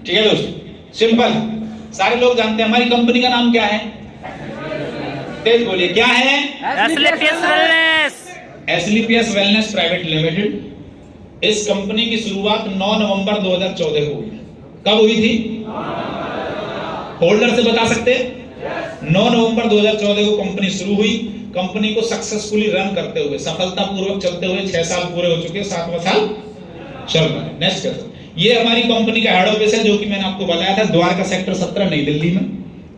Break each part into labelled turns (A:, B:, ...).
A: ठीक है दोस्तों, सिंपल, सारे लोग जानते हैं। हमारी कंपनी का नाम क्या है? तेज बोलिए, क्या है? एसलीपीएस वेलनेस प्राइवेट लिमिटेड। इस कंपनी की शुरुआत 9 नवंबर 2014 को हुई। कब हुई थी? होल्डर से बता सकते? 9 नवंबर 2014 को कंपनी शुरू हुई। कंपनी को सक्सेसफुली रन करते हुए, सफलतापूर्वक चलते हुए 6 साल पूरे हो चुके, 7वां साल चल रहा है। नेक्स्ट क्वेश्चन, ये हमारी कंपनी का हेड ऑफिस है, जो कि मैंने आपको बताया था, द्वारका सेक्टर 17 नई दिल्ली में।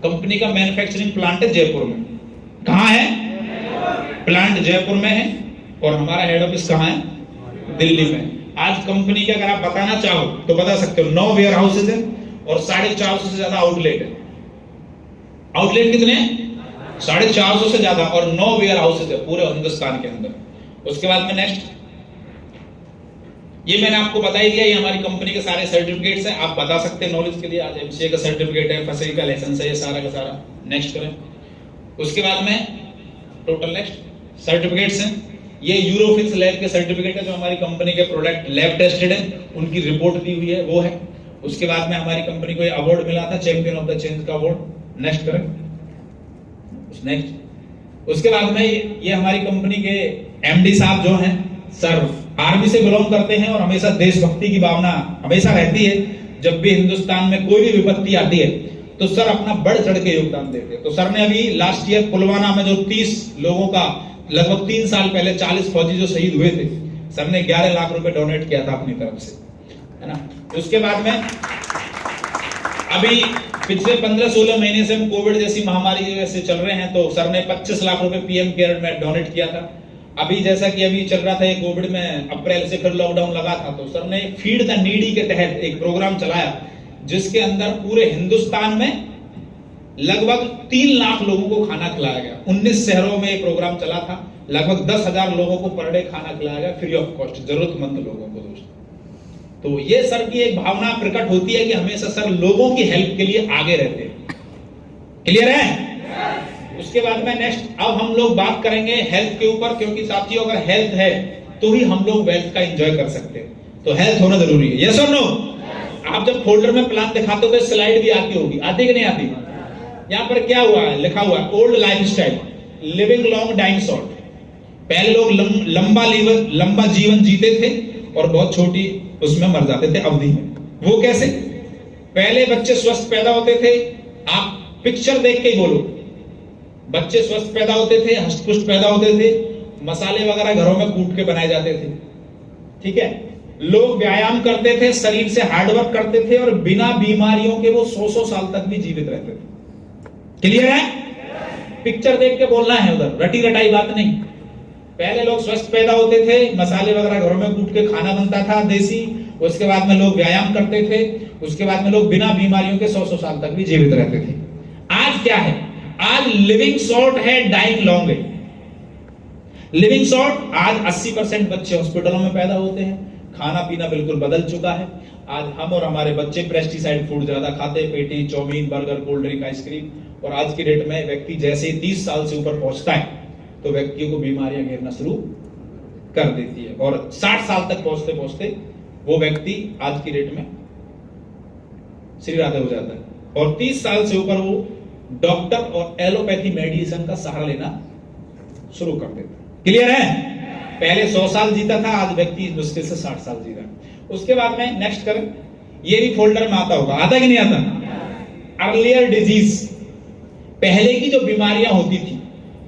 A: कंपनी का मैन्युफैक्चरिंग प्लांट है जयपुर में। कहां है? प्लांट जयपुर में है, और हमारा हेड ऑफिस कहां है? दिल्ली में। आज कंपनी के अगर आप बताना चाहो तो बता सकते हो, 9 वेयर हाउसेज है और 450 से ज्यादा आउटलेट है। आउटलेट कितने? 450 से ज्यादा, और 9 वेयर हाउसेज है पूरे हिंदुस्तान के अंदर। उसके बाद में नेक्स्ट, ये मैंने आपको बता ही दिया, ये हमारी कंपनी के सारे सर्टिफिकेट्स हैं, आप बता सकते हैं नॉलेज के लिए। आज एमसीए का सर्टिफिकेट है, फसई का लाइसेंस है, ये सारा का सारा। नेक्स्ट करें। उसके बाद में टोटल नेक्स्ट सर्टिफिकेट्स हैं, ये यूरोफिल्स लैब के सर्टिफिकेट है, जो हमारी कंपनी के प्रोडक्ट लैब टेस्टेड है, उनकी रिपोर्ट दी हुई है, वो है। उसके बाद में हमारी कंपनी को ये अवार्ड मिला था, चैंपियन ऑफ द चेंज का अवार्ड। नेक्स्ट करें। नेक्स्ट, उसके बाद में ये हमारी कंपनी के एमडी साहब जो हैं, सर आर्मी से बिलोंग करते हैं, और हमेशा देशभक्ति की भावना हमेशा रहती है। जब भी हिंदुस्तान में कोई भी विपत्ति आती है तो सर अपना बढ़ चढ़ के योगदान देते हैं। तो सर ने अभी लास्ट ईयर पुलवामा में जो 30 लोगों का, लगभग 3 साल पहले 40 फौजी जो शहीद हुए थे, सर ने 11 लाख रुपए डोनेट किया था अपनी तरफ से, है ना। उसके बाद में अभी पिछले 15-16 महीने से हम कोविड जैसी महामारी से चल रहे हैं, तो सर ने 25 लाख रुपए पीएम केयर में डोनेट किया था। अभी जैसा कि अभी चल रहा था ये कोविड में, अप्रैल से फिर लॉकडाउन लगा था, तो सर ने फीड द नीडी के तहत एक प्रोग्राम चलाया, जिसके अंदर पूरे हिंदुस्तान में लगभग 3 लाख लोगों को खाना खिलाया गया। 19 शहरों में ये प्रोग्राम चला था। लगभग 10,000 लोगों को पर डे खाना खिलाया गया फ्री ऑफ कॉस्ट, जरूरतमंद लोगों को दोस्तों। तो ये सर की एक भावना प्रकट होती है कि हमेशा सर लोगों की हेल्प के लिए आगे रहते हैं। क्लियर है? उसके बाद में नेक्स्ट, अब हम लोग बात करेंगे हेल्थ के ऊपर, क्योंकि साथियों अगर हेल्थ है तो ही हम लोग वेल्थ का एंजॉय कर सकते हैं। तो हेल्थ होना जरूरी है। यस और नो? आप जब फोल्डर में प्लान दिखाते हो तो स्लाइड भी आती होगी, आती कि नहीं आती? यहाँ पर क्या हुआ है, लिखा हुआ है old lifestyle, living long dying short. पहले लोग लंबा जीवन जीते थे और बहुत छोटी उसमें मर जाते थे अवधि में। वो कैसे? पहले बच्चे स्वस्थ पैदा होते थे, आप पिक्चर देख के ही बोलो, बच्चे स्वस्थ पैदा होते थे, हष्ट-पुष्ट पैदा होते थे, मसाले वगैरह घरों में कूट के बनाए जाते थे, ठीक है। लोग व्यायाम करते थे, शरीर से हार्डवर्क करते थे, और बिना बीमारियों के वो 100-100 साल तक भी जीवित रहते थे। क्लियर है? पिक्चर देख के बोलना है, उधर रटी रटाई बात नहीं। पहले लोग स्वस्थ पैदा होते थे, मसाले वगैरह घरों में कूट के खाना बनता था देसी। उसके बाद में लोग व्यायाम करते थे, उसके बाद में लोग बिना बीमारियों के 100-100 साल तक भी जीवित रहते थे। आज क्या है? आज लिविंग शॉर्ट है, डाइंग लॉन्ग है। लिविंग शॉर्ट, आज 80% बच्चे हॉस्पिटलों में पैदा होते हैं, खाना पीना बिल्कुल बदल चुका है। आज हम और हमारे बच्चे पेस्टिसाइड फूड ज्यादा खाते हैं, patty, chowmein, burger, cold drink, ice cream. और आज की डेट में व्यक्ति जैसे 30 साल से ऊपर पहुंचता है तो व्यक्तियों को बीमारियां घेरना शुरू कर देती है, और 60 साल तक पहुंचते पहुंचते वो व्यक्ति आज की डेट में श्री राधे हो जाता है, और 30 साल से ऊपर वो डॉक्टर और एलोपैथी मेडिसिन का सहारा लेना शुरू कर देता है। क्लियर है? पहले 100 साल जीता था, आज व्यक्ति मुश्किल से 60 साल जी रहा है। उसके बाद में नेक्स्ट करें, ये भी फोल्डर में आता होगा, आता कि नहीं आता? अर्लियर डिजीज, पहले की जो बीमारियां होती थी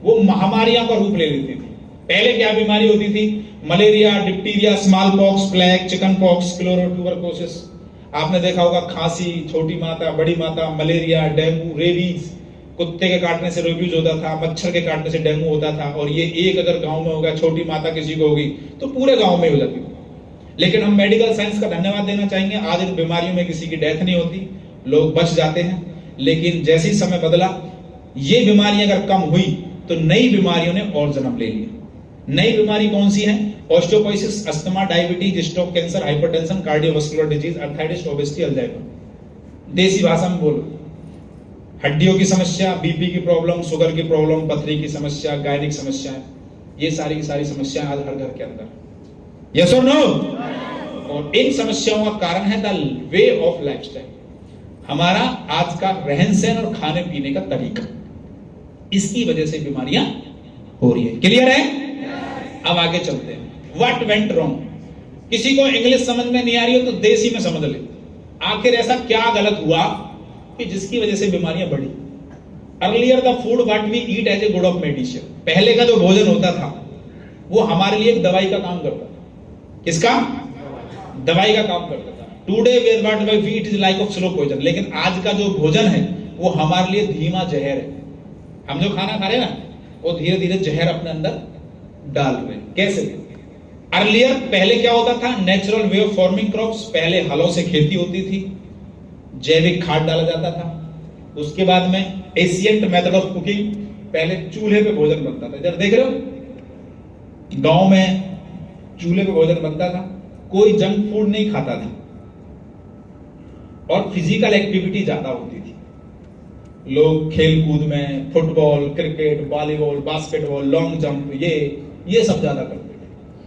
A: वो महामारियों का रूप ले लेती थी। पहले क्या बीमारी होती थी? Malaria, diphtheria, smallpox, plague, chickenpox, क्लोरोट्यूबरकुलोसिस। आपने देखा होगा खांसी, छोटी माता, बड़ी माता, मलेरिया, डेंगू, रेबीज, कुत्ते के काटने से रेबीज होता था, मच्छर के काटने से डेंगू होता था। और ये एक अगर गांव में होगा, छोटी माता किसी को होगी तो पूरे गांव में हो जाती थी। लेकिन हम मेडिकल साइंस का धन्यवाद देना चाहेंगे, आज इन बीमारियों में किसी की डेथ नहीं होती, लोग बच जाते हैं। लेकिन जैसे ही समय बदला, ये बीमारियां अगर कम हुई तो नई बीमारियों ने और जन्म ले लिया। नई बीमारी कौन सी है? Osteoporosis, asthma, diabetes, stroke, cancer, hypertension, cardiovascular disease, arthritis, obesity, Alzheimer. देसी भाषा में बोलो, हड्डियों की समस्या, बीपी की प्रॉब्लम, शुगर की प्रॉब्लम, पथरी की समस्या, गायनिक समस्याएं, ये सारी की सारी समस्याएं आज हर घर के अंदर। यस और नो? और इन समस्याओं का कारण है द वे ऑफ लाइफस्टाइल। हमारा आज का रहन सहन और खाने पीने का तरीका, इसकी वजह से बीमारियां हो रही है। क्लियर है? अब आगे चलते हैं। What went wrong? किसी को इंग्लिश समझ में नहीं आ रही हो तो देसी में समझ ले, आखिर ऐसा क्या गलत हुआ कि जिसकी वजह से बीमारियां बढ़ी। Earlier the food what we eat as a good of medicine, पहले का जो भोजन होता था वो हमारे लिए एक दवाई का काम करता था। किसका? दवाई का काम करता था। Today what we eat is like of slow poison, लेकिन आज का जो भोजन है वो हमारे लिए धीमा जहर है। हम जो खाना खा रहे हैं ना, वो धीरे धीरे जहर अपने अंदर डाल रहे हैं। कैसे? अर्लियर पहले क्या होता था? Natural way of forming crops, पहले हलों से खेती होती थी, जैविक खाद डाला जाता था। उसके बाद में एशियंट मेथड ऑफ कुकिंग, पहले चूल्हे पे भोजन बनता था। जब देख रहे हो गांव में चूल्हे पे भोजन बनता था, कोई जंक फूड नहीं खाता था और फिजिकल एक्टिविटी ज्यादा होती थी। लोग खेल कूद में football, cricket, volleyball, basketball, long jump, ये सब ज्यादा करते थे।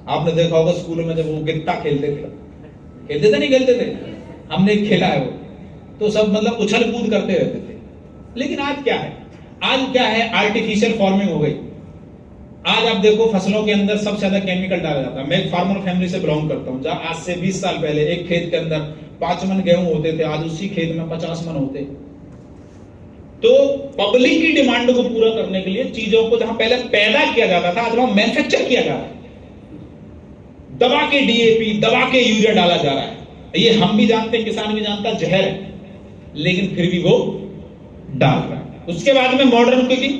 A: आपने देखा होगा स्कूलों में जब वो गिट्टा खेलते थे नहीं खेलते थे, हमने खेला है वो, तो सब मतलब उछल कूद करते रहते थे। लेकिन आज क्या है? आज क्या है? आर्टिफिशियल फार्मिंग हो गई। आज आप देखो फसलों के अंदर सबसे ज्यादा केमिकल डाला जाता है। मैं एक फार्मर फैमिली से बिलोंग करता हूं, जहां आज से 20 साल पहले एक खेत के अंदर 5 मन गेहूं होते थे, आज उसी खेत में 50 मन होते। तो पब्लिक की डिमांड को पूरा करने के लिए चीजों को जहां पहले पैदा किया जाता था, आज वहां मैन्युफैक्चर किया जा रहा है। दबा के डीएपी, दबा के यूरिया डाला जा रहा है। ये हम भी जानते हैं, किसान भी जानता है जहर है, लेकिन फिर भी वो डाल रहा है। उसके बाद में मॉडर्न कुकिंग,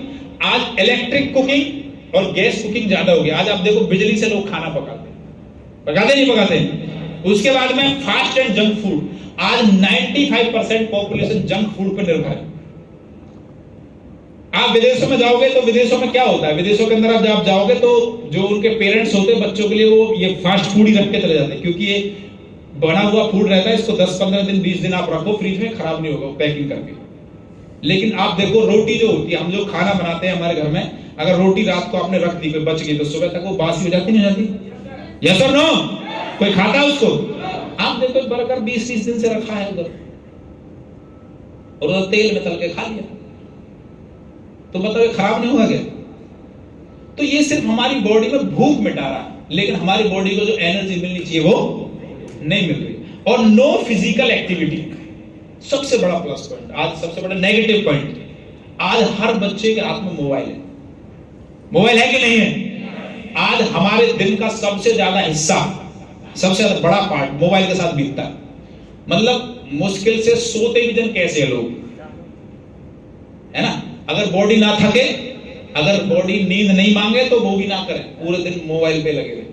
A: आज इलेक्ट्रिक कुकिंग और गैस कुकिंग ज्यादा हो गया। आज आप देखो बिजली से लोग खाना पकाते नहीं पकाते। उसके बाद में फास्ट एंड जंक फूड, आज 95% पॉपुलेशन जंक फूड पर निर्भर है। आप विदेशों में जाओगे तो विदेशों में क्या होता है? विदेशों के अंदर आप जाओगे तो जो उनके पेरेंट्स होते हैं बच्चों के लिए वो ये फास्ट फूड ही रख के चले जाते हैं, क्योंकि ये बना हुआ फूड रहता है, इसको 10-15 दिन 20 दिन आप रखो फ्रिज में, खराब नहीं होगा पैकिंग करके। लेकिन आप देखो रोटी जो होती है, हम जो खाना बनाते हैं हमारे घर में, अगर रोटी रात को आपने रख दी, बच गई, तो सुबह तक वो बासी हो जाती नहीं हो जाती? यस और नो? कोई खाता है उसको? आप देखो बर्गर 20-30 दिन से रखा है उधर, और उधर तेल में तल के खा लिया, तो मतलब खराब नहीं होगा क्या? तो ये सिर्फ हमारी बॉडी में भूख मिटा रहा है, लेकिन हमारी बॉडी को जो एनर्जी मिलनी चाहिए वो नहीं मिल रही। और नो फिजिकल एक्टिविटी, सबसे बड़ा प्लस पॉइंट, आज सबसे बड़ा नेगेटिव पॉइंट, आज हर बच्चे के हाथ में मोबाइल है। मोबाइल है कि नहीं है? आज हमारे दिन का सबसे ज्यादा हिस्सा, सबसे ज्यादा बड़ा पार्ट मोबाइल के साथ बीतता है। मतलब मुश्किल से सोते भी दिन कैसे है लोग, है ना? अगर बॉडी ना थके, अगर बॉडी नींद नहीं मांगे तो वो भी ना करें, पूरे दिन मोबाइल पे लगे रहे।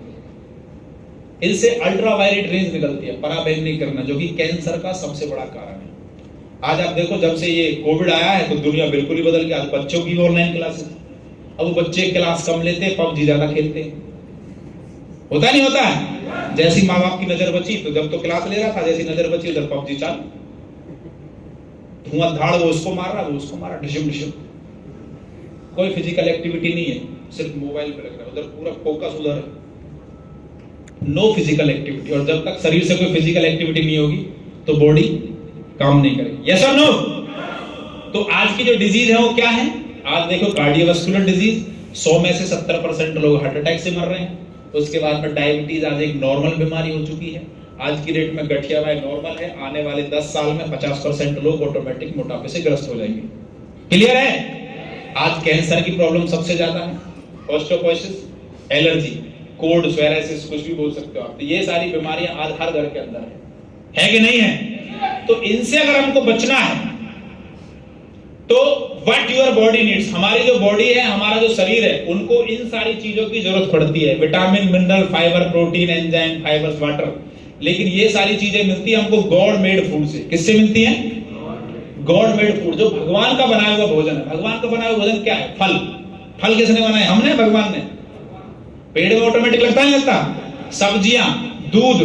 A: इनसे अल्ट्रावायलेट रेंज निकलती है, पराबैंगनी किरण, जो कि कैंसर का सबसे बड़ा कारण है। आज आप देखो जब से ये कोविड आया है तो दुनिया बिल्कुल ही बदल गई। आज बच्चों की ऑनलाइन क्लासेस, अब बच्चे क्लास कम लेते हैं, पबजी ज्यादा खेलते हैं। होता नहीं होता है? जैसी माँ बाप की नजर बची तो जब तो क्लास ले रहा था, जैसी नजर बची उधर पबजी चालू, धुआं धाड़, वो उसको मार रहा, वो उसको मारा, डिशम डिशम। कोई फिजिकल एक्टिविटी नहीं है, सिर्फ मोबाइल पे लग रहा है, उधर पूरा फोकस उधर है। नो फिजिकल एक्टिविटी, और जब तक शरीर से कोई फिजिकल एक्टिविटी नहीं होगी तो बॉडी काम नहीं करेगी। यस और नो? तो आज की जो डिजीज है वो क्या है? आज देखो कार्डियोवास्कुलर डिजीज, 100 में से 70% लोग हार्ट अटैक से मर रहे हैं। उसके बाद में डायबिटीज आज एक नॉर्मल बीमारी हो चुकी है। आज की डेट में गठिया नॉर्मल है, आने वाले 10 साल में 50% लोग ऑटोमेटिक मोटापे से ग्रस्त हो जाएंगे। क्लियर है? आज कैंसर की प्रॉब्लम सबसे ज्यादा है, ऑस्टियोपोरोसिस, एलर्जी, कोल्ड, सोरायसिस, कुछ भी बोल सकते हो आप। तो ये सारी बीमारियां आज हर घर के अंदर है कि नहीं है? तो इनसे अगर हमको बचना है तो व्हाट योर बॉडी नीड्स, हमारी जो बॉडी है, हमारा जो शरीर है, उनको इन सारी चीजों की जरूरत पड़ती है। Vitamin, mineral, fibre, protein, enzyme, fibres, water. लेकिन ये सारी चीजें मिलती है हमको गॉड मेड फूड से। किससे मिलती है? गॉड मेड फूड, जो भगवान का बनाया हुआ भोजन है। भगवान का बनाया हुआ भोजन क्या है? फल। फल किसने बनाया? हमने, भगवान ने। पेड़ में ऑटोमेटिक लगता नहीं लगता? सब्जियां, दूध,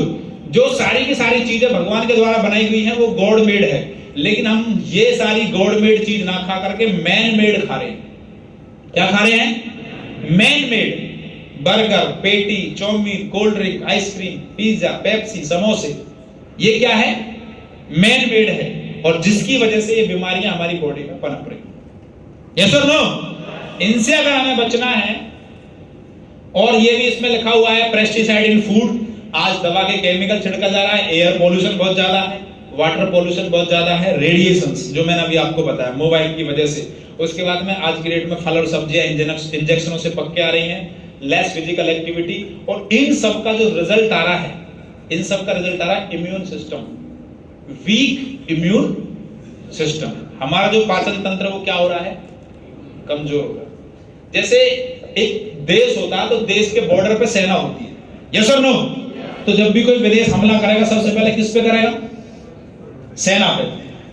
A: जो सारी की सारी चीजें भगवान के द्वारा बनाई हुई हैं वो गॉड मेड है। लेकिन हम ये सारी गॉड मेड चीज ना खा करके मैन मेड खा रहे हैं। क्या खा रहे हैं? Man made. Burger, patty, chowmein, cold drink, ice cream, pizza, Pepsi, समोसे, ये क्या है? मैन मेड है। और जिसकी वजह से ये बीमारियां हमारी बॉडी में पनप रही। यस और नो? इनसे अगर हमें बचना है, और ये भी इसमें लिखा हुआ है पेस्टिसाइड इन फूड, आज दवा के केमिकल छिड़का जा रहा है, एयर पोल्यूशन बहुत ज्यादा है, वाटर पोल्यूशन बहुत ज्यादा है, रेडिएशंस जो मैंने अभी आपको बताया मोबाइल की वजह से, उसके बाद में आज की डेट में फल और सब्जियां इंजेक्शनों से पक के आ रही हैं, लेस फिजिकल एक्टिविटी, और इन सब का जो रिजल्ट आ रहा है, इन सब का रिजल्ट आ रहा है immune system, week immune system. हमारा जो पाचन तंत्र वो क्या हो रहा है? कमजोर हो रहा है। जैसे एक देश होता है तो देश के बॉर्डर पे सेना होती है, यस और नो? तो जब भी कोई विदेश हमला करेगा सबसे पहले किस पे करेगा? सेना पे।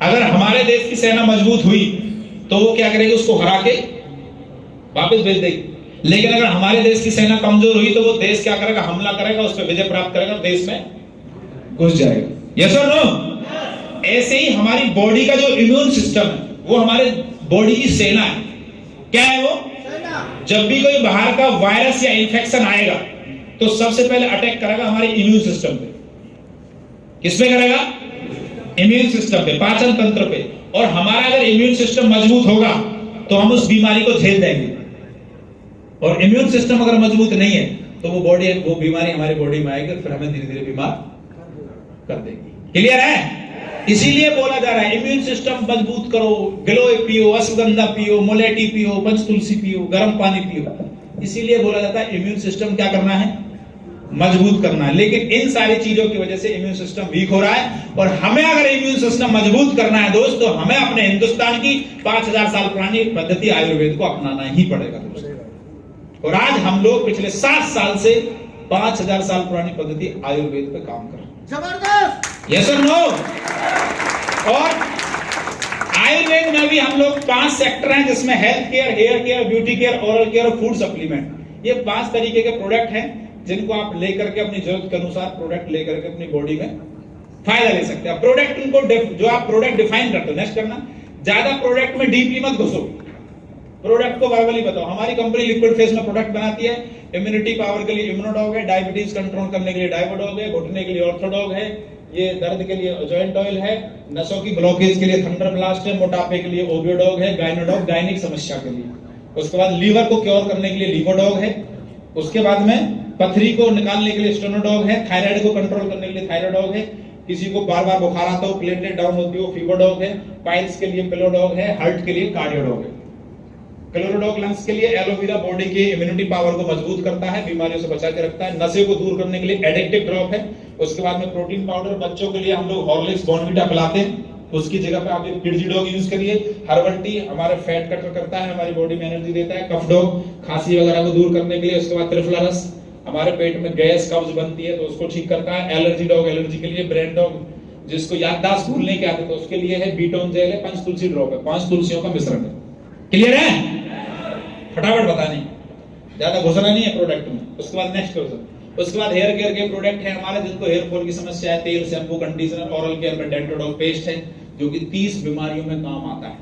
A: अगर हमारे देश की सेना मजबूत हुई तो वो क्या करेगी? उसको हरा के वापस भेज देगी। लेकिन अगर हमारे देश की सेना कमजोर हुई तो वो देश क्या करेगा? हमला करेगा, उस पर विजय प्राप्त करेगा, देश में घुस जाएगा। यस और नो? ऐसे ही हमारी बॉडी का जो इम्यून सिस्टम है वो हमारे बॉडी की सेना है। क्या है वो? जब भी कोई बाहर का वायरस या इंफेक्शन आएगा तो सबसे पहले अटैक करेगा हमारे इम्यून सिस्टम पे। किस पे करेगा? इम्यून सिस्टम पे, पाचन तंत्र पे। और हमारा अगर इम्यून सिस्टम मजबूत होगा तो हम उस बीमारी को झेल देंगे, और इम्यून सिस्टम अगर मजबूत नहीं है तो वो बीमारी हमारी बॉडी में आएगी, फिर हमें धीरे धीरे बीमार कर देगी। क्लियर है? इसीलिए बोला जा रहा है इम्यून सिस्टम मजबूत करो, गिलोय पियो, अश्वगंधा पियो, मुलेठी पियो, पंचतुलसी पियो, गर्म पानी पियो। इसीलिए बोला जाता है इम्यून सिस्टम क्या करना है? मजबूत करना है। लेकिन इन सारी चीजों की वजह से इम्यून सिस्टम वीक हो रहा है, और हमें अगर इम्यून सिस्टम मजबूत करना है दोस्त, तो हमें अपने हिंदुस्तान की 5000 साल पुरानी पद्धति आयुर्वेद को अपनाना ही पड़ेगा दोस्त। और आज हम लोग पिछले 7 साल से 5000 साल पुरानी पद्धति आयुर्वेद पे काम कर रहे हैं। जबरदस्त! यस और नो? और आयुर्वेद में भी हम लोग 5 सेक्टर हैं, जिसमें health care, hair care, beauty care, oral care और फूड सप्लीमेंट। ये 5 तरीके के प्रोडक्ट हैं जिनको आप लेकर के अपनी जरूरत के अनुसार प्रोडक्ट लेकर के अपनी बॉडी में फायदा ले सकते हैं। प्रोडक्ट उनको जो आप प्रोडक्ट डिफाइन करते हो, नेक्स्ट करना, ज्यादा प्रोडक्ट में डीपली मत घुसो, प्रोडक्ट को वर्बली बताओ। हमारी कंपनी लिक्विड फेस में प्रोडक्ट बनाती है। इम्यूनिटी पावर के लिए इम्यूनोडॉग है, डायबिटीज कंट्रोल करने के लिए डायबोडॉग है, घुटने के लिए ऑर्थोडॉग है, ये दर्द के लिए जॉइंट ऑयल है, नसों की ब्लॉकेज के लिए थंडर ब्लास्ट है, मोटापे के लिए ओबियोडॉग है, गायनोडॉग गायनिक समस्या के लिए। उसके बाद लीवर को क्योर करने के लिए लीवोडॉग है। उसके बाद में पथरी को निकालने के लिए स्टेनोडॉग है, थायराइड को कंट्रोल करने के लिए थायराइडॉग है, किसी को बार बार बुखार आता हो, प्लेटलेट डाउन होती हो, फीवरडॉग है, पाइल्स के लिए पिलोडॉग है, हार्ट के लिए कार्डियोडॉग है। क्लोरोडॉग लंग्स के लिए एलोवेरा बॉडी की इम्यूनिटी पावर को मजबूत करता है, बीमारियों से बचा के रखता है। नशे को दूर करने के लिए एडिक्टिव ड्रॉप है। उसके बाद में प्रोटीन पाउडर, बच्चों के लिए हम लोग हॉर्लिक्स बॉर्नविटा पिलाते हैं, उसकी जगह पे आप ये किडजीडॉग यूज करिए। हर्बल टी हमारे फैट कटर करता है, हमारी बॉडी में एनर्जी देता है। कफ डॉग खांसी वगैरह को दूर करने के लिए। उसके बाद त्रिफला रस हमारे पेट में गैस कब्ज बनती है तो उसको ठीक करता है। एलर्जी डॉग एलर्जी के लिए। ब्रेन डॉग जिसको याददाश्त भूलने की आदत है उसके लिए है। बीटोन जेल है। 5 तुलसी ड्रॉप है, 5 तुलसियों का मिश्रण है। क्लियर है? फटाफट बताने, ज्यादा घुसना नहीं है प्रोडक्ट में। उसके बाद नेक्स्ट क्वेश्चन, उसके बाद हेयर केयर के प्रोडक्ट है हमारे, जिनको हेयर फॉल की समस्या है, तेल, शैम्पू, कंडीशनर। ओरल केयर में डेंटोडॉग पेस्ट है जो कि 30 बीमारियों में काम आता है।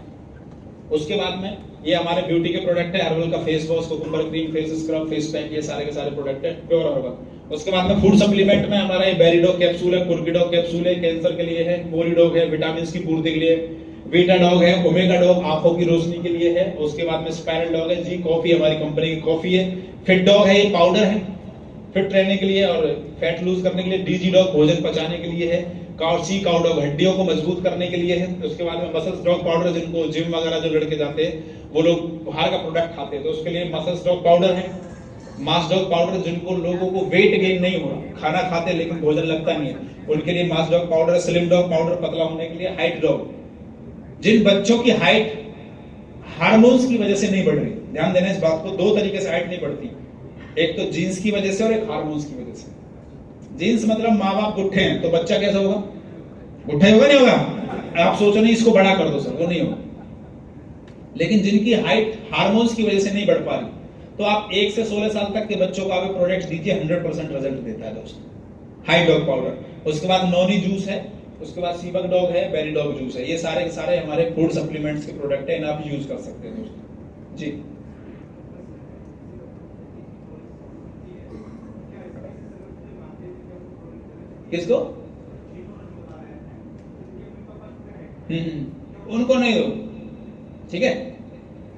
A: उसके बाद में ये हमारे ब्यूटी के प्रोडक्ट है, हर्बल का face wash, cucumber cream, face scrub, face pack, ये सारे के सारे प्रोडक्ट है प्योर हर्बल। उसके बाद में फूड सप्लीमेंट में हमारा ये बेरीडॉग कैप्सूल है, कुर्कीडॉग कैप्सूल है, कैंसर के लिए है, पोलीडॉग है, विटामिन की पूर्ति के लिए, बीटा डॉग है, ओमेगा डॉग आंखों की रोशनी के लिए है। उसके बाद में स्पाइरल डॉग है, जी कॉफी हमारी कंपनी की कॉफी है। फिट डॉग है, ये पाउडर है फिट रहने के लिए और फैट लूज करने के लिए। डीजी डॉग भोजन पचाने के लिए है। काउची काउ डॉग हड्डियों को मजबूत करने के लिए है। उसके बाद में मसल्स डॉग पाउडर, जिनको जिम वगैरह जो लड़के जाते हैं वो लोग बाहर का प्रोडक्ट खाते हैं तो उसके लिए मसल्स डॉग पाउडर है। मास डॉग पाउडर, जिनको लोगों को वेट गेन नहीं हो रहा, खाना खाते लेकिन भोजन लगता नहीं है, उनके लिए mass dog powder. Slim dog powder पतला होने के लिए। हाइट डॉग, जिन बच्चों की हाइट हार्मोन्स की वजह से नहीं बढ़ रही, ध्यान देना इस बात को, 2 तरीके से हाइट नहीं बढ़ती, एक तो जीन्स की वजह से और एक हार्मोन्स की वजह से। जीन्स मतलब माँ बाप गुट्ठे हैं तो बच्चा कैसा होगा? गुट्ठे होगा नहीं होगा? आप सोचो नहीं इसको बड़ा कर दो सर, वो नहीं होगा। लेकिन जिनकी हाइट हार्मोन्स की वजह से नहीं बढ़ पा रही तो आप 1 से 16 साल तक के बच्चों को आप प्रोडक्ट दीजिए, 100% रिजल्ट देता है दोस्तों। Height dog powder. उसके बाद नॉनी जूस है। उसके बाद सीबक डॉग है, बेरी डॉग जूस है। ये सारे के सारे हमारे फूड सप्लीमेंट्स के प्रोडक्ट है, इन्हें आप यूज कर सकते हैं दोस्तों जी। किसको? उनको नहीं दो, ठीक है।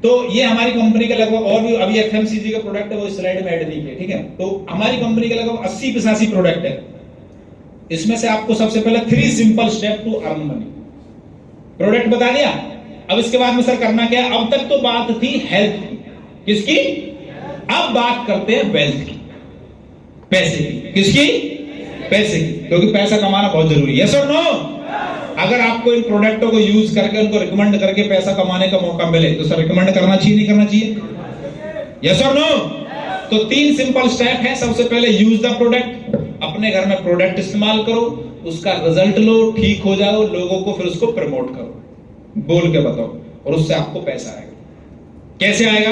A: तो ये हमारी कंपनी के लगभग, और भी अभी एफएमसीजी का प्रोडक्ट है वो स्लाइड में ऐड नहीं किया, ठीक है। तो हमारी कंपनी के लगभग 80-85 प्रोडक्ट है। इसमें से आपको सबसे पहले 3 simple step to earn money. Product बता दिया। अब इसके बाद में सर करना क्या है? अब तक तो बात थी हेल्थ की, किसकी? अब बात करते हैं वेल्थ की, पैसे की। किसकी? पैसे की, क्योंकि पैसा कमाना बहुत जरूरी है। यस और नो? अगर आपको इन प्रोडक्टों को यूज करके उनको रिकमेंड करके पैसा कमाने का मौका मिले तो सर रिकमेंड करना चाहिए, नहीं करना चाहिए? यस और नो? तो 3 सिंपल स्टेप है। सबसे पहले यूज द प्रोडक्ट, अपने घर में प्रोडक्ट इस्तेमाल करो, उसका रिजल्ट लो, ठीक हो जाओ, लोगों को फिर उसको प्रमोट करो, बोल के बताओ, और उससे आपको पैसा आएगा। कैसे आएगा?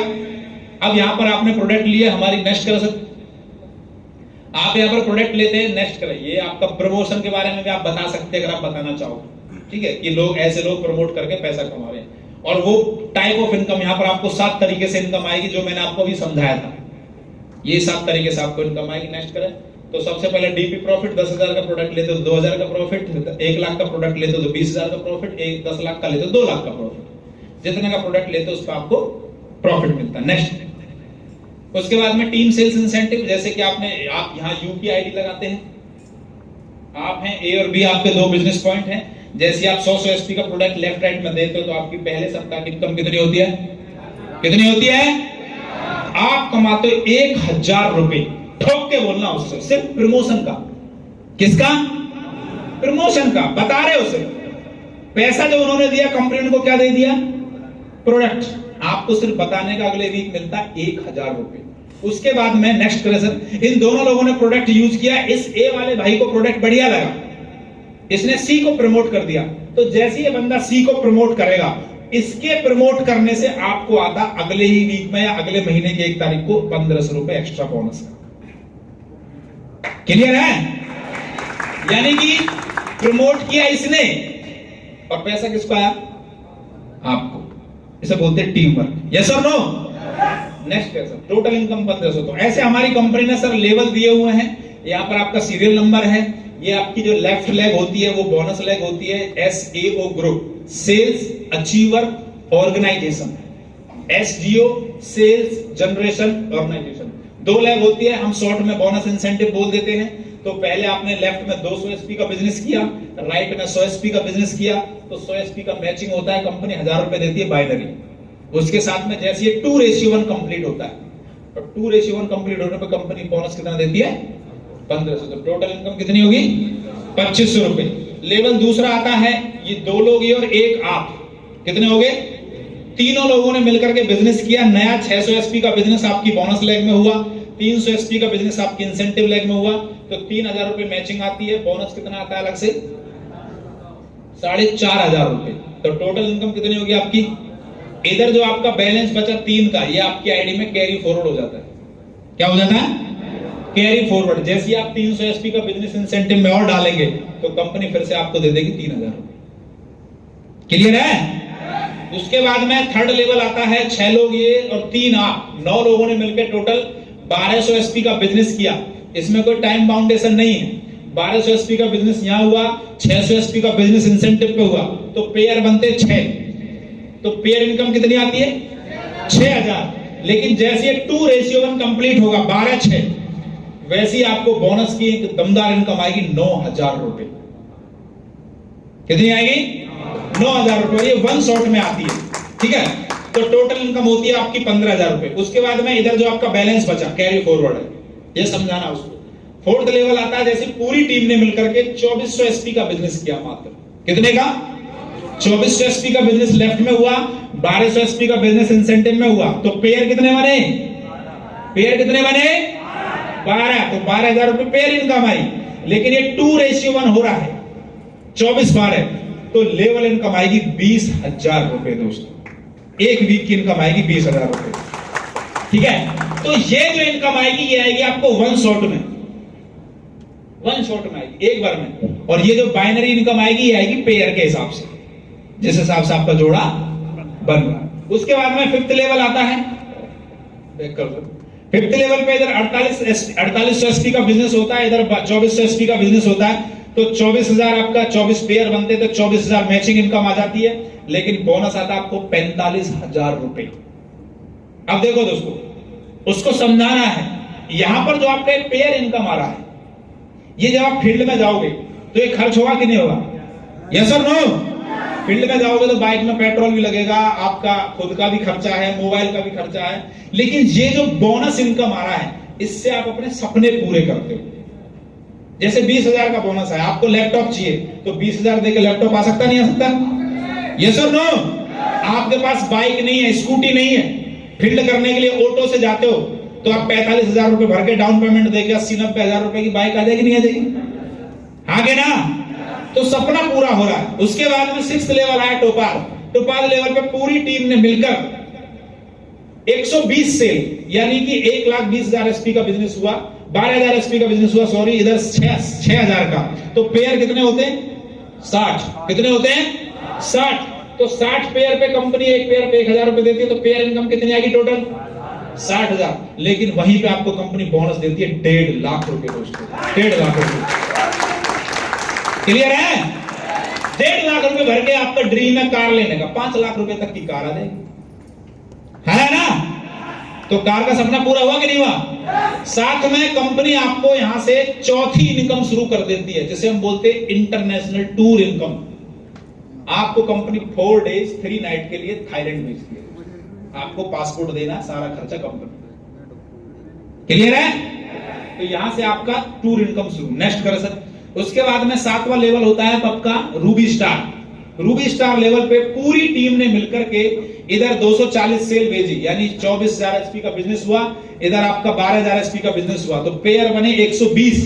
A: अब यहां पर आपने प्रोडक्ट लिया, हमारी नेक्स्ट करो सर। आप यहां पर प्रोडक्ट लेते हैं, नेक्स्ट करें। ये आपका प्रमोशन के बारे में भी आप बता सकते हैं अगर आप बताना चाहो, ठीक है, कि लोग ऐसे लोग प्रमोट करके पैसा कमा रहे हैं। और वो टाइप ऑफ इनकम यहां पर आपको 7 तरीके से इनकम आएगी, जो मैंने आपको अभी समझाया था। ये 7 तरीके से आपको इनकम आएगी। नेक्स्ट करें। तो सबसे पहले डीपी प्रॉफिट, 10,000 का प्रोडक्ट लेते हो 2,000 का प्रॉफिट, 1 लाख का प्रोडक्ट लेते हो तो 20,000 का प्रॉफिट, 10 लाख का लेते हो 2 लाख का प्रॉफिट। जितने का प्रोडक्ट लेते हो उस पर आपको प्रॉफिट मिलता है। नेक्स्ट। उसके बाद में टीम सेल्स इंसेंटिव, जैसे कि आप यहां यूपीआईडी लगाते हैं, आप हैं ए और बी, आपके 2 बिजनेस पॉइंट हैं। जैसे आप 100 एसपी का प्रोडक्ट लेफ्ट राइट में देते हो तो आपकी पहले सप्ताह की इनकम कितनी होती है? कितनी होती है? आप कमाते हो 1,000 रुपए। ठोक के बोलना उससे, सिर्फ प्रमोशन का। किसका? प्रमोशन का। बता रहे उसे पैसा जो उन्होंने दिया, कंपनी को क्या दे दिया? प्रोडक्ट। आपको सिर्फ बताने का अगले वीक मिलता 1,000 रुपए। उसके बाद में नेक्स्ट करें सर। इन दोनों लोगों ने प्रोडक्ट यूज किया, इस ए वाले भाई को प्रोडक्ट बढ़िया लगा, इसने सी को प्रमोट कर दिया। तो जैसे ये बंदा सी को प्रमोट करेगा, इसके प्रमोट करने से आपको आता अगले ही वीक में या अगले महीने की 1 तारीख को 1,500 रुपए एक्स्ट्रा बोनस का। क्लियर है? यानी कि प्रमोट किया इसने और पैसा किसको आया? आपको। इसे बोलते हैं टीम वर्क। यस और नो? नेक्स्ट है सर, टोटल इनकम 1,500। तो ऐसे हमारी कंपनी ने सर लेवल दिए हुए हैं। यहां पर आपका सीरियल नंबर है, ये आपकी जो लेफ्ट लेग होती है वो बोनस लेग होती है, SAO group, sales achiever organisation, SGO sales generation organisation. 2 leg होती है, हम शॉर्ट में बोनस इंसेंटिव बोल देते हैं। तो पहले आपने लेफ्ट में 200 एसपी का बिजनेस किया, राइट में 100 एसपी का बिजनेस किया, तो 100 एसपी का मैचिंग होता है, कंपनी 1,000 रुपए देती है बाइनरी। उसके साथ में जैसे ये 2:1 कंप्लीट होता है, तो 2:1 कंप्लीट होने पर कंपनी बोनस कितना देती है? 1,500। तो टोटल इनकम कितनी होगी? 2,500 रुपए। लेवल दूसरा आता है, ये 2 लोग ये और 1 आप, कितने हो गए? 3 लोगों ने मिलकर के बिजनेस किया, नया 600 एसपी का बिजनेस आपकी बोनस लेग में हुआ, 300 एसपी का बिजनेस आपकी इंसेंटिव लेग में हुआ, तो 3,000 रुपए मैचिंग आती है। बोनस कितना आता है अलग से? 4,500 रुपए। तो टोटल इनकम कितनी होगी आपकी? इधर जो आपका बैलेंस बचा 3 का, ये आपकी आईडी में कैरी फॉरवर्ड हो जाता है। क्या हो जाता है? Carry forward. जैसे आप 300 एसपी का बिजनेस इंसेंटिव में और डालेंगे तो कंपनी फिर से आपको दे देगी 3,000 रुपए। क्लियर है? उसके बाद में थर्ड लेवल आता है, 6 लोग ये और 3 आप, 9 लोगों ने मिलकर टोटल 1,200 एसपी का बिजनेस किया। इसमें कोई टाइम बाउंडेशन नहीं है। 1,200 एसपी का बिजनेस यहां हुआ, 600 एसपी का बिजनेस इंसेंटिव पे हुआ, तो पेयर बनते 6। तो पेयर इनकम कितनी आती है? 6,000। लेकिन जैसे 2:1 कंप्लीट होगा 12/6, वैसे ही आपको बोनस की एक दमदार इनकम आएगी 9,000 रुपए। कितनी आएगी? 9,000 रुपए। ये 1 शॉट में आती है, ठीक है। तो टोटल इनकम होती है आपकी 15,000 रुपए। उसके बाद में इधर जो आपका बैलेंस बचा कैरी फॉरवर्ड है, ये समझाना उसको। फोर्थ लेवल आता है, जैसे पूरी टीम ने मिलकर के 2,400 एसपी का बिजनेस किया। मात्र कितने का? 2,400 एसपी का बिजनेस लेफ्ट में हुआ, 1,200 एसपी का बिजनेस इंसेंटिव में हुआ, तो पेयर कितने बने? पेयर कितने बने? 12। तो 12,000 रुपए पेयर इनकम आई। लेकिन ये 2:1 हो रहा है, 24/12, तो लेवल इनकम आएगी 20,000 रुपए दोस्तों। एक वीक की इनकम आएगी 20,000 रुपए, ठीक है। तो ये जो इनकम आएगी ये आएगी आपको 1 शॉट में, 1 शॉट में आएगी, एक बार में। और ये जो बाइनरी इनकम आएगी ये आएगी पेयर के हिसाब से, जिस हिसाब से आपका जोड़ा बन रहा है। उसके बाद में 5th लेवल आता है। 5th लेवल पे इधर 4800 एसपी का बिजनेस होता है, इधर 2,400 एसपी का बिजनेस होता है। तो 24,000 आपका 24 पेयर बनते तो 24,000 मैचिंग इनकम आ जाती है, लेकिन बोनस आता आपको 45,000 रुपए। अब देखो दोस्तों, उसको समझाना है, यहां पर जो आपका एक पेयर इनकम आ रहा है, ये जब आप फील्ड में जाओगे तो ये खर्च होगा कि नहीं होगा? यस और नो? फील्ड में जाओगे तो बाइक में पेट्रोल भी लगेगा, आपका खुद का भी खर्चा है, मोबाइल का भी खर्चा है, लेकिन ये जो बोनस इनकम आ रहा है, इससे आप अपने सपने पूरे करते हो। जैसे 20,000 का बोनस है, आपको लैपटॉप चाहिए, तो 20,000 देके लैपटॉप आ सकता नहीं आ सकता? यस और नो? आपके पास बाइक नहीं है, स्कूटी नहीं है, फील्ड करने के लिए ऑटो से जाते हो, तो आप 45,000 रुपए भर के डाउन पेमेंट देके 80-90,000 रुपए की बाइक आ जाएगी नहीं आ जाएगी? आगे ना, तो सपना पूरा हो रहा है। उसके बाद में 6th लेवल आया टोपाल। टोपाल लेवल पे पूरी टीम ने मिलकर 120 सेल, यानी कि 1,20,000 एसपी का बिजनेस हुआ, 12,000 एसपी का बिजनेस हुआ, सॉरी, इधर 6,000 का। तो पेयर कितने होते हैं? 60। कितने होते हैं? 60। तो 60 पेयर पे कंपनी एक पेयर पे 1,000 रुपए देती है, तो पेयर इनकम कितनी आएगी टोटल? 60,000। लेकिन वहीं पे आपको कंपनी बोनस देती है 1.5 लाख रुपए दोस्तों, 1.5 लाख रुपए। क्लियर है? 1.5 लाख रुपए भर के आपका ड्रीम है कार लेने का, 5 लाख रुपए तक की कार आ जाएगी, है ना? तो कार का सपना पूरा हुआ कि नहीं हुआ? साथ में कंपनी आपको यहां से चौथी इनकम शुरू कर देती है, जिसे हम बोलते हैं इंटरनेशनल टूर इनकम। आपको कंपनी 4 days 3 night के लिए थाईलैंड भेजती है, आपको पासपोर्ट देना, सारा खर्चा कंपनी। क्लियर है? तो यहां से आपका टूर इनकम शुरू। नेक्स्ट करो सर। उसके बाद में 7वां लेवल होता है आपका Ruby star. Ruby star level पे पूरी टीम ने मिलकर के इधर 240 सेल भेजी, यानी 24,000 एचपी का बिजनेस हुआ, इधर आपका 12,000 एचपी का बिजनेस हुआ, तो पेयर बने 120।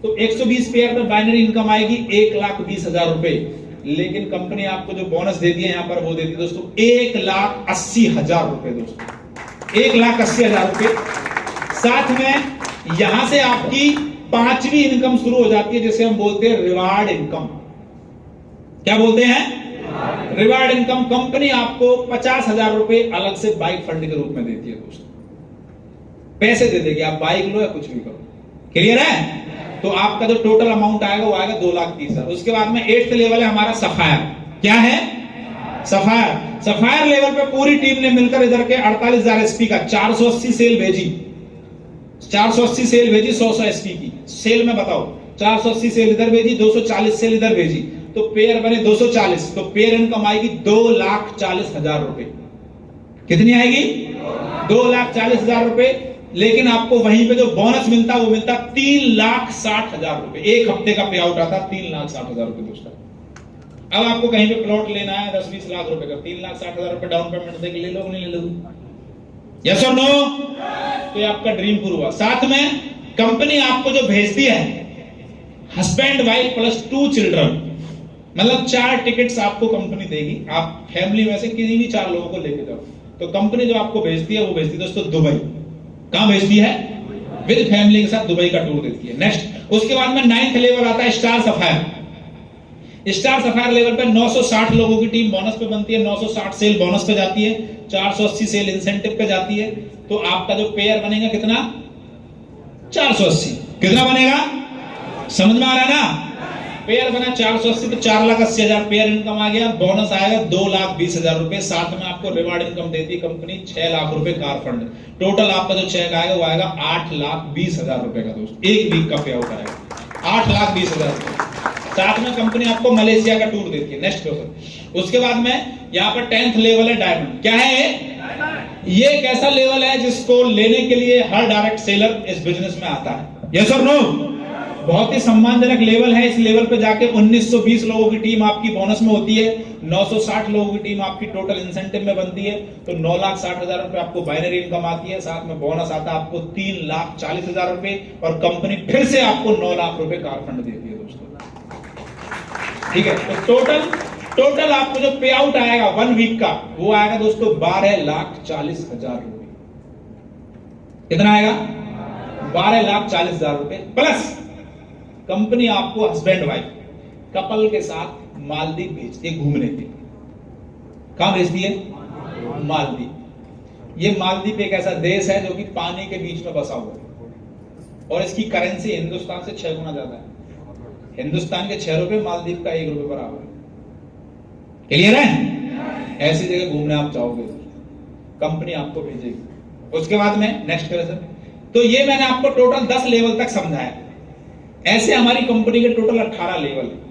A: तो 120 पेयर में बाइनरी इनकम आएगी 1,20,000 रुपए। लेकिन कंपनी आपको जो बोनस देती है यहां पर, वो देती है दोस्तों 1,80,000 रुपए दोस्तों, 1,80,000 रुपए। साथ में यहां से आपकी 5वीं इनकम शुरू हो जाती है, जिसे हम बोलते हैं रिवार्ड इनकम। क्या बोलते हैं? Reward income. कंपनी आपको 50,000 रुपए अलग से बाइक फंड के रूप में देती है दोस्तों, पैसे दे देगी, आप बाइक लो या कुछ भी करो। क्लियर है? तो आपका जो टोटल अमाउंट आएगा वो आएगा 2,30,000। उसके बाद में 8th लेवल है हमारा सफायर। क्या है? सफायर। सफायर लेवल पे पूरी टीम ने मिलकर इधर के 48,000 एसपी का 480 सेल भेजी, 480 सेल भेजी 100 एसपी की सेल में। बताओ, 480 सेल इधर भेजी, 240 सेल इधर भेजी, तो पेयर बने 240। तो पेयर इनकम आएगी 2,40,000 रुपए। कितनी आएगी? 2,40,000 रुपए। लेकिन आपको वहीं पे जो बोनस मिलता वो मिलता 3,60,000 रुपए। एक हफ्ते का पे आउट आता 3,60,000 रुपए दोस्तों। अब आपको कहीं पे प्लॉट लेना है 10-20 लाख रुपए का, 3,60,000 रुपए डाउन पेमेंट देके ले लो, नहीं ले लो? यस और नो? तो ये आपका ड्रीम पूरा हुआ। साथ में कंपनी आपको जो भेजती है हस्बैंड वाइफ प्लस 2 चिल्ड्रन, मतलब 4 टिकट्स आपको कंपनी देगी। आप फैमिली में से किसी भी 4 लोगों को लेके जाओ, तो कंपनी जो आपको भेजती है वो भेजती है दोस्तों दुबई। कहां भेजती है? विद फैमिली के साथ दुबई का टूर देती है। नेक्स्ट, उसके बाद में 9th लेवल आता है star sapphire. Star sapphire level पे 960 लोगों की टीम बोनस पे बनती है, 960 सेल बोनस पे जाती है, 480 सेल इंसेंटिव पे जाती है। तो आपका जो पेयर बनेगा कितना? 480। कितना बनेगा? समझ में आ रहा है ना? पेयर बना 480, तो 4,80,000 पेयर इनकम आ गया। बोनस आएगा 2,20,000 रुपए। साथ में आपको रिवार्ड इनकम देती है कंपनी 6 लाख रुपए कार फंड। टोटल आपका जो चेक आएगा वो आएगा 8,20,000 रुपए का दोस्त। एक वीक का पे आउट आएगा 8,20,000 रुपए। साथ में कंपनी आपको मलेशिया का टूर देती है। Next question. उसके बाद में यहाँ पर 10th लेवल है डायमंड। क्या है ये? एक ऐसा लेवल है जिसको लेने के लिए हर डायरेक्ट सेलर इस बिजनेस में आता है। यस और नो? बहुत ही सम्मानजनक लेवल है। इस लेवल पे जाके 1920 लोगों की टीम आपकी बोनस में होती है, 960 लोगों की टीम आपकी टोटल इंसेंटिव में बनती है। तो 9,60,000 रुपए आपको बाइनरी इनकम आती है। साथ में बोनस आता है आपको 3,40,000 रुपए, और कंपनी फिर से आपको 9 लाख रुपए कार फंड देती है दोस्तों। ठीक है? तो टोटल आपको जो पे आउट आएगा 1 वीक का, वो आएगा दोस्तों 12,40,000 रुपए। कितना आएगा? 12,40,000 रुपए। प्लस कंपनी आपको हस्बैंड वाइफ कपल के साथ मालदीव भेजती है घूमने के लिए। कहां भेजती है? मालदीव। ये मालदीव एक ऐसा देश है जो कि पानी के बीच में बसा हुआ है, और इसकी करेंसी हिंदुस्तान से 6 गुना ज्यादा है। हिंदुस्तान के 6 रुपए, मालदीव का 1 रुपए बराबर है। क्लियर है? ऐसी जगह घूमने आप जाओगे, कंपनी आपको भेजेगी। उसके बाद में नेक्स्ट करें सर। तो ये मैंने आपको टोटल 10 लेवल तक समझाया। ऐसे हमारी कंपनी के टोटल 18 लेवल है।